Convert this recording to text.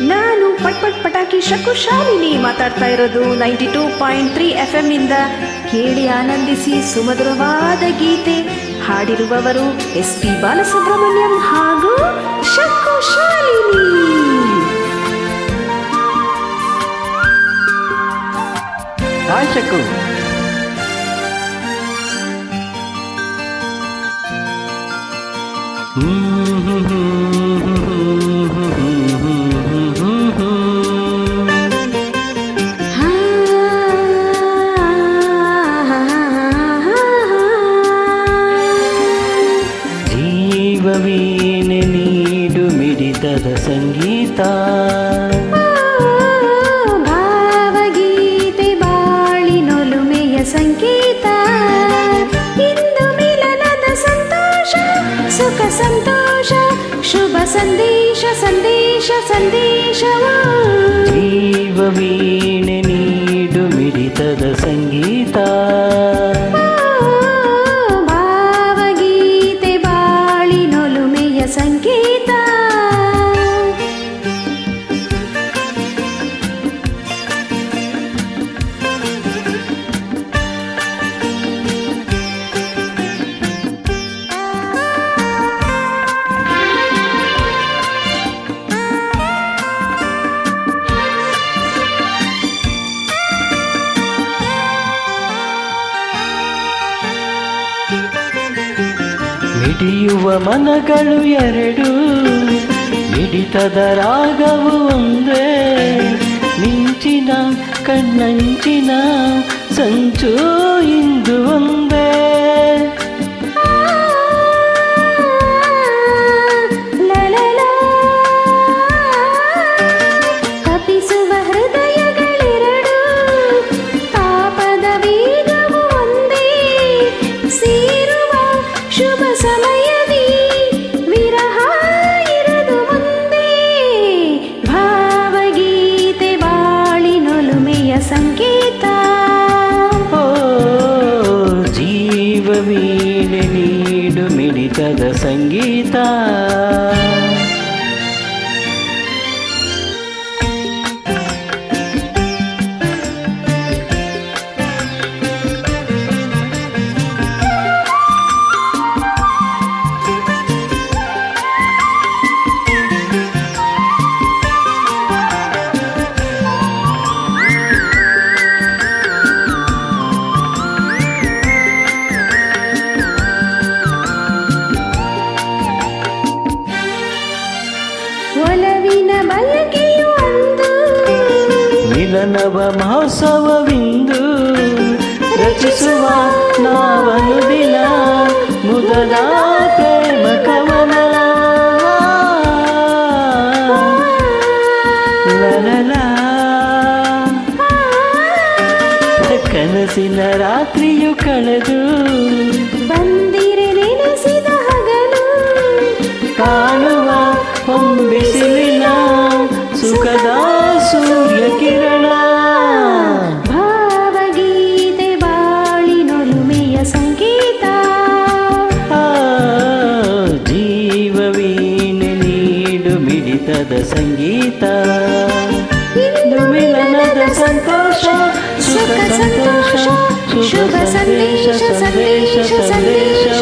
ನಾನು ಪಟ್ ಪಟ್ ಪಟಾಕಿ ಶಕು ಶಾಲಿನಿ ಮಾತಾಡ್ತಾ ಇರೋದು 92.3 FM ಇಂದ. ಕೇಳಿ ಆನಂದಿಸಿ ಸುಮಧುರವಾದ ಗೀತೆ. ಹಾಡಿರುವವರು SP ಬಾಲಸುಬ್ರಹ್ಮಣ್ಯಂ ಹಾಗೂ ಶಕು ಶಾಲಿನಿ. ಹಾಯ್ ಶಕು. ಜೀವವೀಣೆ ನೀಡು ಮಿಡಿತದ ಸಂಗೀತ, ಭಾವಗೀತೆ ಬಾಳಿನೊಲುಮೆಯ ಸಂಕೇತ. ಇಂದು ಮಿಲನದ ಸಂತೋಷ, ಸುಖ ಸಂತೋಷ, ಶುಭ ಸಂದೇಶ ಸಂದೇಶ ಸಂದೇಶವು. ಜೀವವೀಣೆ ನೀಡು ಮಿಡಿತದ ಸಂಗೀತ, ಭಾವಗೀತೆ ಬಾಳಿನೊಲುಮೆಯ ಸಂಕೇತ. ಮಿಡಿಯುವ ಮನಗಳು ಎರಡು, ಮಿಡಿತದ ರಾಗವು ಒಂದೇ. ಮಿಂಚಿನ ಕಣ್ಣಂಚಿನ ಸಂಚು ಇಂದು ಒಂದೇ. ತಪಿಸುವ ಹೃದಯಗಳೆರಡು, ತಾಪದ ವೇಗವು ಒಂದೇ. ಸೇರುವ ಶುಭ ಸಮಯದಿ ವಿರಹ ಇರದು ಮುಂದೆ. ಭಾವಗೀತೆ ಬಾಳಿನೊಲುಮೆಯ ಸಂಕೇತ. ಓ ಜೀವವೀಣೆ ನೀಡು ಮಿಡಿತದ ಸಂಗೀತ. ಒಲವಿನ ಬಯಕೆಯು ಒಂದು, ಮಿಲನವ ಮಹೋತ್ಸವವಿಂದು. ರಚಿಸುವ ನಾವನು ದಿನ ಮೊದಲ ಪ್ರೇಮ ಕವನ. ಲಲಲ ಕನಸಿನ ರಾತ್ರಿಯು ಕಳೆದು ಬಂದಿರೆ ನೆನೆಸಿದ ಹಗಲು. ಕಾಣುವ ಹೊಂಬಿಸಿಲಿನ ಸುಖದ ಸೂರ್ಯ ಕಿರಣ. ಭಾವಗೀತೆ ಬಾಳಿನೊಲುಮೆಯ ಸಂಕೇತ. ಜೀವವೀಣೆ ನೀಡು ಮಿಡಿತದ ಸಂಗೀತ. ಇಂದು ಮಿಲನದ ಸಂತೋಷ, ಸುಖ ಸಂತೋಷ, ಶುಭ ಸಂದೇಶ ಸಂದೇಶ ಸಂದೇಶ.